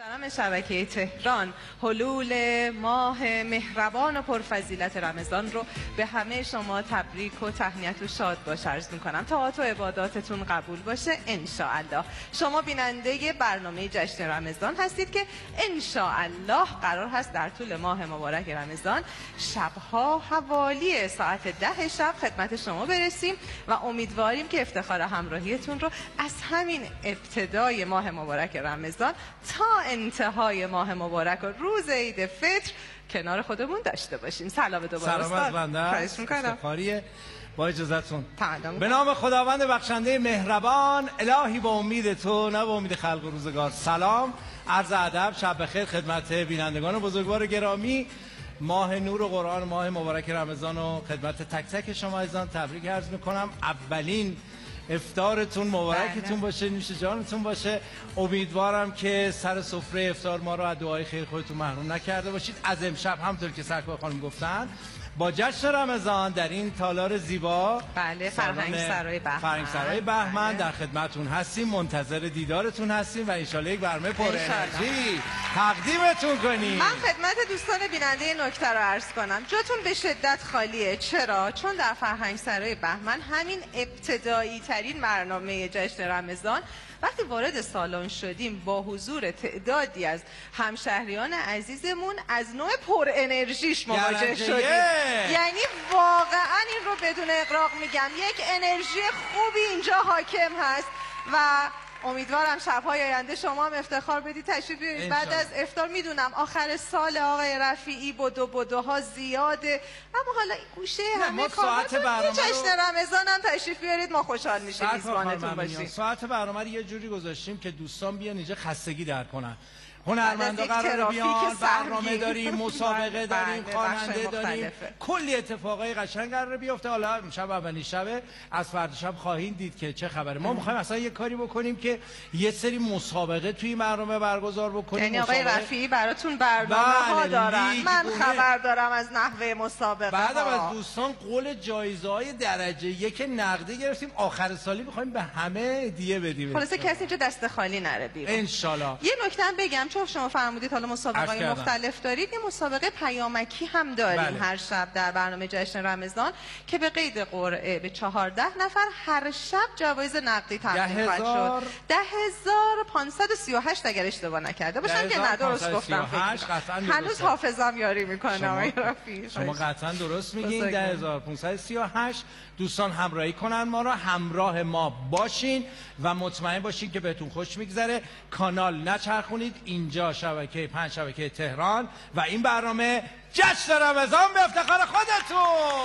محترم شبکه تهران، حلول ماه مهربان و پرفضیلت رمضان رو به همه شما تبریک و تهنیت و شاد باش عرض میکنم. طاعات و عباداتتون قبول باشه انشاءالله. شما بیننده برنامه جشن رمضان هستید که انشاءالله قرار هست در طول ماه مبارک رمضان شبها حوالی ساعت 10 شب خدمت شما برسیم و امیدواریم که افتخار همراهیتون رو از همین ابتدای ماه مبارک رمضان تا انتهای ماه مبارک و روز عید فطر کنار خودمون داشته باشیم. سلام دوباره. سلام از بنده. افتخاریه. با اجازهتون به نام خداوند بخشنده مهربان، الهی با امید تو نه با امید خلق و روزگار. سلام، عرض ادب، شب بخیر خدمت بینندگان بزرگوار گرامی. ماه نور و قرآن، ماه مبارک رمضان و خدمت تک تک شما عزیزان تبریک عرض میکنم. اولین افطارتون مبارکتون باشه، نوش جانتون باشه. امیدوارم که سر سفره افطار ما رو از دعای خیر خودتون محروم نکرده باشید. از امشب همطور که سرکار خانم گفتن با جشن رمضان در این تالار زیبا، بله، فرهنگ سرای بهمن در خدمتون هستیم، منتظر دیدارتون هستیم و انشالله یک برنامه پر انرژی تقدیمتون کنیم. من خدمت دوستان بیننده نکته رو عرض کنم، جاتون به شدت خالیه. چرا؟ چون در فرهنگ سرای بهمن همین ابتدایی ترین برنامه جشن رمضان وقتی وارد سالن شدیم با حضور تعدادی از همشهریان عزیزمون از نوع پر انرژیش مواجه شدیم. یعنی واقعا این رو بدون اغراق میگم، یک انرژی خوبی اینجا حاکم هست و امیدوارم شب‌های آینده شما هم افتخار بدید تشریف بیارید. بعد از افطار میدونم آخر سال آقای رفیعی بدوها زیاده، اما حالا این گوشه همه کاراتون جشن رمضان هم تشریف بیارید، ما خوشحال میشیم میزبانتون باشیم. ساعت برنامه رو یه جوری گذاشتیم که دوستان بیان اینجا خستگی در کنن. هنرمندا قراره بیان، برنامه داریم، مسابقه داریم، خواننده داریم، کلی اتفاقای قشنگ قراره بیفته. حالا شب اولین شب، از فردا شب خواهید دید که چه خبره. ما می‌خوایم اصلا یه کاری بکنیم که یه سری مسابقه توی برنامه برگزار بکنیم. یعنی آقای رفیعی براتون برنامه‌ها دارن، من خبر دارم از نحوه مسابقه. بعدم از دوستان قول جایزه‌های درجه یک نقدی گرفتیم، آخر سالی می‌خوایم به همه هدیه بدیم. خلاص کسی اینجا دست خالی نره بیرون ان شاءالله. یه نکته بگم، چون شما فرمودید حالا مسابقه‌های مختلف دارید، یه مسابقه پیامکی هم داریم هر شب در برنامه جشن رمضان که به قید قرعه به 14 نفر هر شب جوایز نقدی تقدیم خواهد شد. 10,538 اگر اشتباه نکرده باشم که نه درست گفتم. هنوز حافظم یاری میکنه آقای رفیعی. شما قطعا درست میگین. 10,538 دوستان همراهی کنن، ما را همراه ما باشین و مطمئن باشین که بهتون خوش میگذره. کانال نچرخونید، اینجا شبکه 5 شبکه تهران و این برنامه جشن رمضان به افتخار خودتون.